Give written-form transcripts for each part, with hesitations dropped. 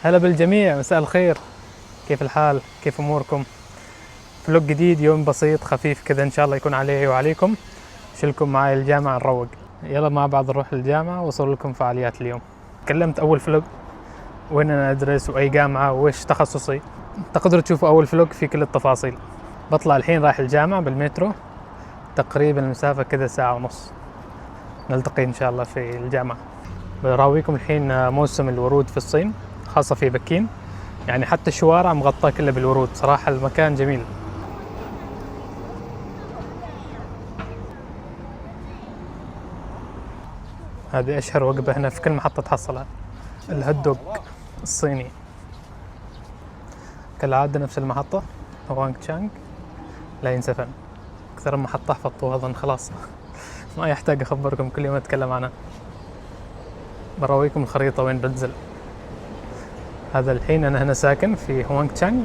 هلا بالجميع، مساء الخير. كيف الحال؟ كيف اموركم؟ فلوق جديد، يوم بسيط خفيف كذا ان شاء الله يكون علي وعليكم. شلكم معي الجامعة نروق. يلا مع بعض نروح الجامعة واوصل لكم فعاليات اليوم. تكلمت اول فلوق وين انا ادرس واي جامعة وايش تخصصي. تقدروا تشوفوا اول فلوق في كل التفاصيل. بطلع الحين رايح الجامعة بالمترو، تقريبا المسافة كذا ساعة ونص. نلتقي ان شاء الله في الجامعة. براويكم الحين موسم الورود في الصين، خاصة في بكين. يعني حتى الشوارع مغطاة كلها بالورود، صراحة المكان جميل. هذه أشهر وجبة هنا في كل محطة تحصلها، الهوت دوغ الصيني. كالعادة نفس المحطة، وانغ تشانغ، لاين 7. أكثر من محطة حفظتوها أظن خلاص. ما يحتاج أخبركم، كل يوم أتكلم عنها. براويكم الخريطة وين بنزل. هذا الحين أنا هنا ساكن في وانغ تشانغ،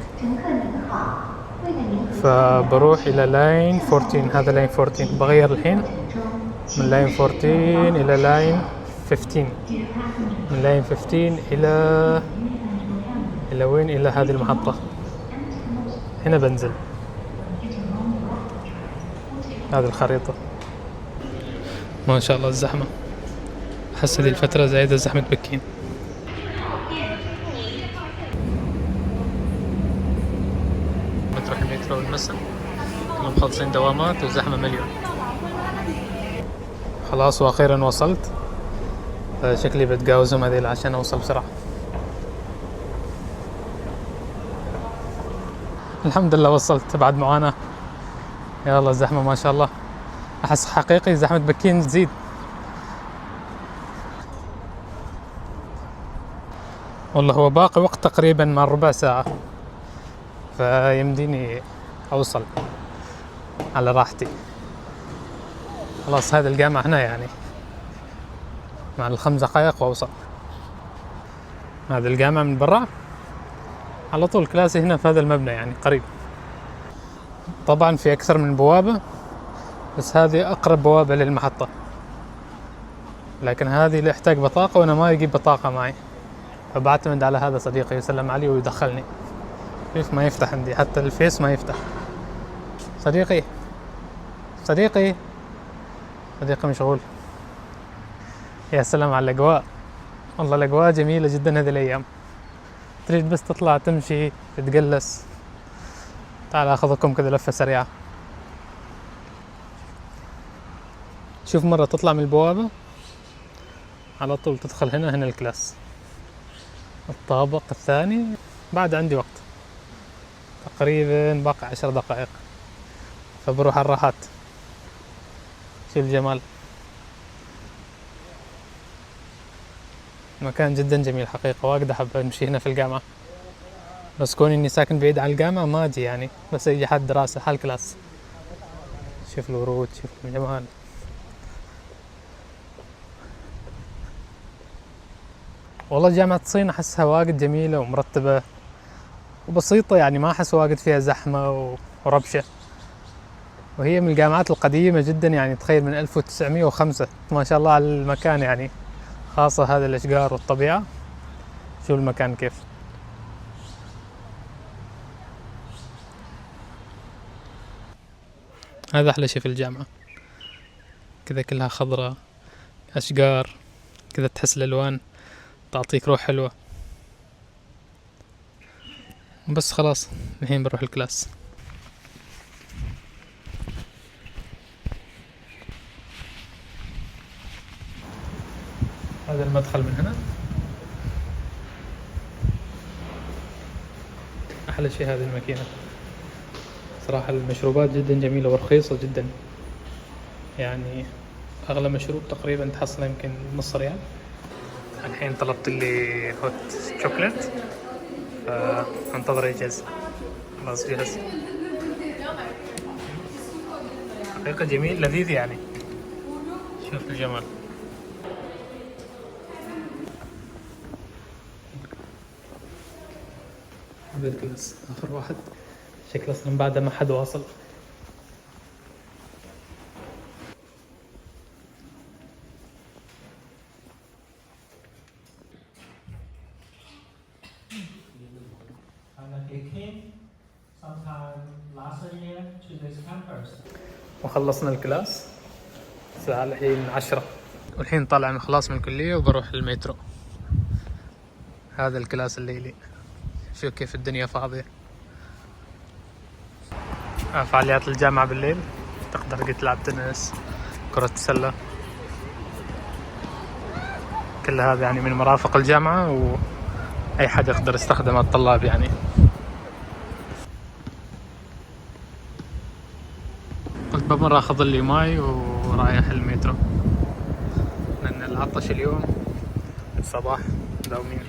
فبروح إلى لاين 14. هذا لاين 14 بغير الحين من لاين 14 إلى لاين 15. من لاين 15 إلى وين؟ إلى هذه المحطة. هنا بنزل. هذه الخريطة. ما شاء الله الزحمة، أحس هذه الفترة زايدة زحمة بكين. بتروح المترو المسا، كلهم مخلصين دوامات والزحمة مليون. خلاص وأخيرا وصلت. شكلي بتجاوزهم هذيل عشان أوصل بسرعة. الحمد لله وصلت بعد معاناة. يلا الزحمة ما شاء الله، أحس حقيقي زحمة بكين تزيد. والله هو باقي وقت تقريبا مع ربع ساعة، فيمديني أوصل على راحتي. خلاص هذا الجامعة هنا، يعني مع الخمس دقائق وأوصل. هذا الجامعة من برا على طول، كلاسي هنا في هذا المبنى يعني قريب. طبعا في أكثر من بوابة، بس هذه أقرب بوابة للمحطة. لكن هذه اللي يحتاج بطاقة وأنا ما يجيب بطاقة معي، فبعتمد على هذا صديقي يسلم علي ويدخلني. كيف ما يفتح عندي، حتى الفيس ما يفتح. صديقي صديقي صديقي مشغول. يا سلام على الأجواء، والله الأجواء جميلة جدا هذه الأيام. تريد بس تطلع تمشي تتجلس. تعال أخذكم كذا لفة سريعة. شوف، مرة تطلع من البوابة على طول تدخل هنا الكلاس، الطابق الثاني. بعد عندي وقت تقريبا باقي 10 دقائق، فبروح على الراحات. شوف الجمال، مكان جدا جميل حقيقة، واجد أحب أمشي هنا في الجامعة. بس كون إني ساكن بعيد عن الجامعة ما أجي يعني، بس أجي حال دراسة حال كلاس. شوف الورود، شوف الجمال. والله جامعة الصين أحسها واجد جميلة ومرتبة وبسيطة، يعني ما أحس واجد فيها زحمة وربشة. وهي من الجامعات القديمة جدا، يعني تخيل من 1905. ما شاء الله على المكان يعني، خاصة هذا الأشجار والطبيعة. شوف المكان كيف. هذا أحلى شيء في الجامعة، كذا كلها خضرة، أشجار كذا، تحس الألوان تعطيك روح حلوة. بس خلاص الحين بروح الكلاس. هذا المدخل من هنا. أحلى شيء هذه الماكينة صراحة. المشروبات جدا جميلة ورخيصة جدا، يعني أغلى مشروب تقريبا تحصله يمكن نص ريال. الحين طلبت لي هوت شوكليت، فانتظر يجهز. خلاص جهز. حقيقة جميل لذيذ يعني. شوف الجمال. هذا الكلاس آخر واحد، شكله أصلا بعد ما حد واصل. وخلصنا الكلاس، الساعة الحين 10، والحين طالع من خلاص من الكلية وبروح المترو. هذا الكلاس الليلي، شوف كيف الدنيا فاضية. فعاليات الجامعة بالليل، تقدر تلعب تنس، كرة سلة، كل هذا يعني من مرافق الجامعة، وأي حد يقدر يستخدمها الطلاب يعني. قلت بمر أخذ لي ماي ورايح المترو، لأن العطش اليوم الصباح داومين.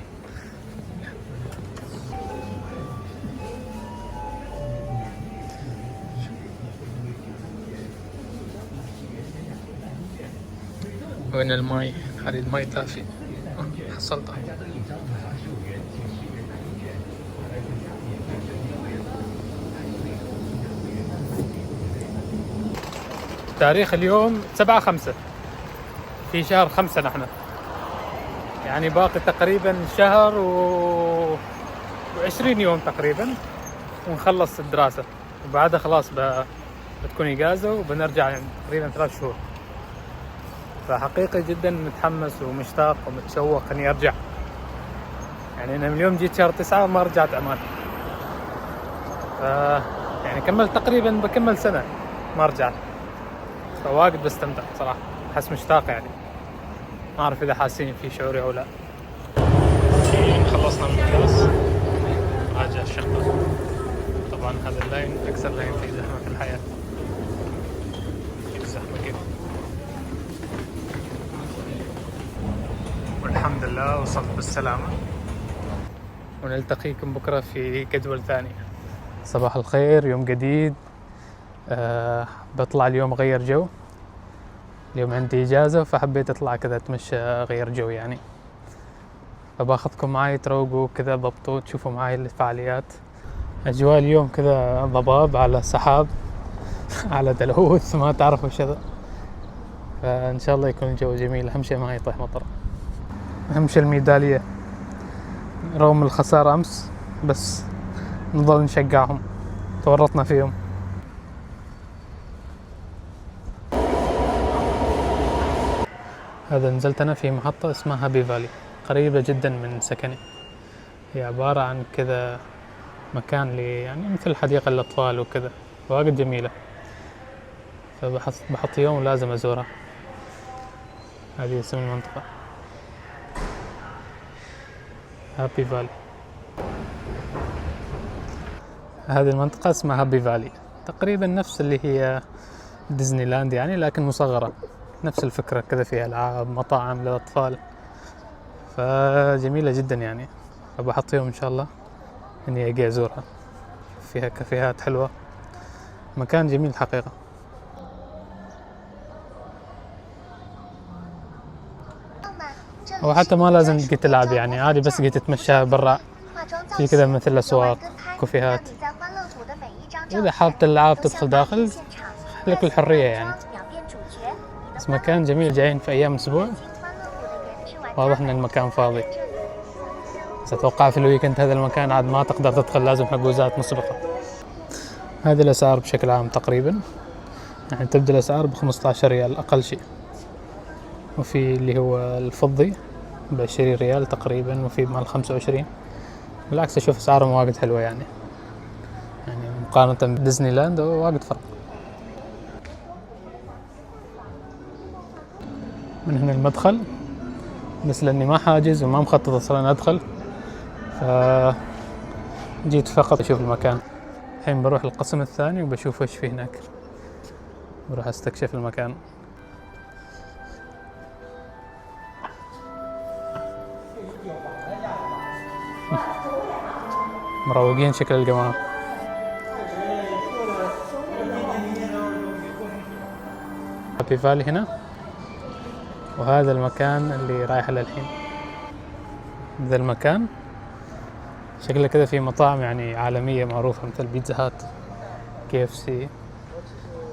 وين الماي؟ أريد ماي دافي، حصلته. تاريخ اليوم 7/5 في شهر 5 نحن، يعني باقي تقريبا شهر و20 يوم تقريبا ونخلص الدراسة، وبعدها خلاص بتكون إجازة وبنرجع يعني تقريبا 3 شهور. فحقيقي جدا متحمس ومشتاق ومتشوق اني ارجع، يعني انا من اليوم جيت شهر 9 ما رجعت عمان، يعني كملت تقريبا بكمل سنة ما رجعت، فواجد بستمتع صراحة، احس مشتاق يعني، ما اعرف اذا حاسين في شعوري او لا. خلصنا من الكلاس راجع الشقة، طبعا هذا اللاين اكثر لاين فيه زحمة في الحياة، زحمة كيف. والحمد لله وصلت بالسلامة، ونلتقيكم بكرة في جدول ثاني. صباح الخير، يوم جديد. بطلع اليوم أغير جو، اليوم عندي إجازة فحبيت أطلع كذا أتمشى أغير جو يعني، فباخذكم معاي تروقوا كذا ضبطوا تشوفوا معاي الفعاليات. أجواء اليوم كذا ضباب على سحاب على دلهوث ما تعرفوا شذا، فإن شاء الله يكون الجو جميل. أهم شيء ما يطيح مطر، أهم شيء الميدالية رغم الخسارة أمس، بس نظل نشجعهم، تورطنا فيهم. هذا نزلت أنا في محطة اسمها هابي فالي، قريبة جدا من سكني، هي عبارة عن كذا مكان يعني مثل حديقة للأطفال وكذا، واجد جميلة، فبحط يوم لازم أزورها. هذه اسم المنطقة هابي فالي، هذه المنطقة اسمها هابي فالي، تقريبا نفس اللي هي ديزني لاند يعني، لكن مصغرة، نفس الفكرة كذا، فيها ألعاب مطاعم للأطفال، فجميلة جدا يعني. فبحط يوم إن شاء الله إني أجي أزورها، فيها كافيهات حلوة، مكان جميل حقيقة. وحتى ما لازم تجي تلعب يعني، عادي بس جي تتمشى برا، في كذا مثل أسواق كافيهات، إذا حابب الألعاب تدخل داخل لك الحرية يعني. بس مكان جميل، جايين في أيام الأسبوع، واضح إن المكان فاضي، بس أتوقع في الويكند هذا المكان عاد ما تقدر تدخل، لازم حجوزات مسبقة. هذه الأسعار بشكل عام تقريبا، يعني تبدأ الأسعار ب15 ريال أقل شيء، وفي اللي هو الفضي ب20 ريال تقريبا، وفي مال 25. بالعكس أشوف أسعارهم واجد حلوة يعني مقارنة بديزني لاند واجد فرق. من هنا المدخل، بس لأني ما حاجز وما مخطط أصلا أدخل، فجيت فقط أشوف المكان. الحين بروح القسم الثاني وبشوف وش فيه هناك، بروح أستكشف المكان. مروقين شكل الجماعة. هابي فالي هنا، وهذا المكان اللي رايح له الحين. ذا المكان شكله كذا في مطاعم يعني عالمية معروفة، مثل بيتزا هات، KFC،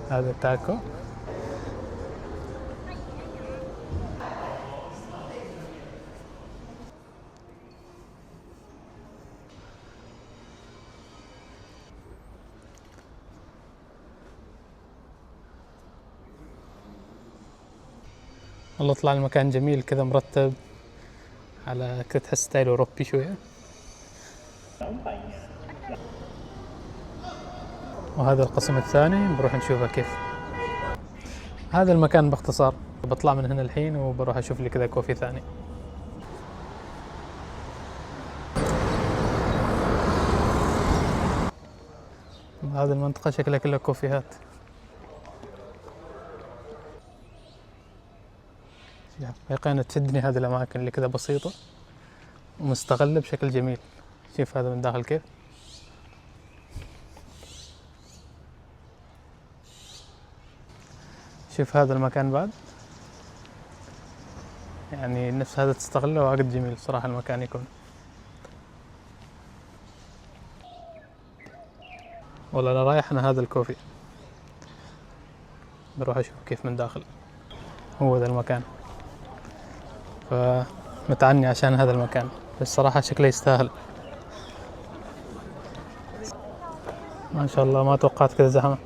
هذا تاكو. والله طلع المكان جميل كذا مرتب، على كذا تحس ستايل أوروبي شوية. وهذا القسم الثاني بروح نشوفه كيف. هذا المكان باختصار. بطلع من هنا الحين وبروح أشوف لي كذا كوفي ثاني. هذه المنطقة شكلها كلها كوفيهات. يقينا تشدني هذه الأماكن اللي كذا بسيطة ومستغلة بشكل جميل. شوف هذا من داخل كيف. شوف هذا المكان بعد، يعني نفس هذا تستغله واجد جميل صراحة المكان يكون. والله أنا رايح أنا هذا الكوفي، بروح أشوف كيف من داخل. هو ذا المكان، فمتعني عشان هذا المكان، بس صراحة شكله يستاهل. ما شاء الله ما توقعت كذا زحمة.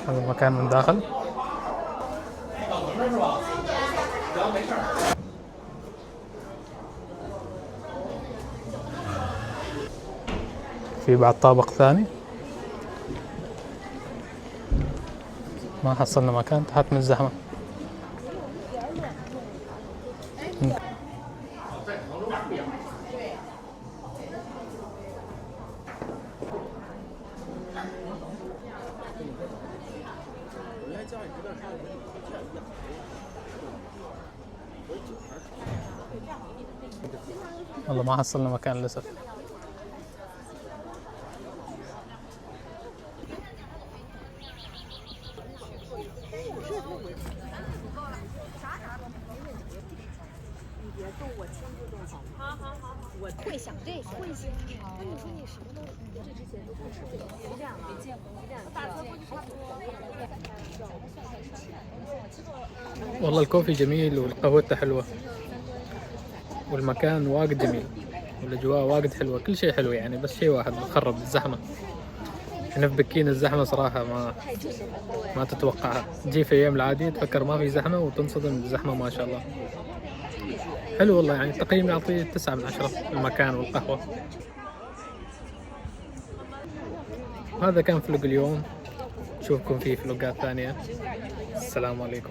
هذا المكان من داخل. في بعد طابق ثاني، ما حصلنا مكان تحت من الزحمة. والله ما حصلنا مكان للأسف. والله الكوفي جميل والقهوة حلوة والمكان واجد جميل والأجواء واجد حلوة، كل شيء حلو يعني، بس شيء واحد مخرب الزحمة. احنا في بكين الزحمة صراحة ما تتوقعها. تجي في أيام العادية تفكر ما في زحمة وتنصدم بالزحمة ما شاء الله. حلو والله، يعني تقييم نعطيه 9 من 10 المكان والقهوة. هذا كان فلوق اليوم، نشوفكم في فلوقات ثانية. السلام عليكم.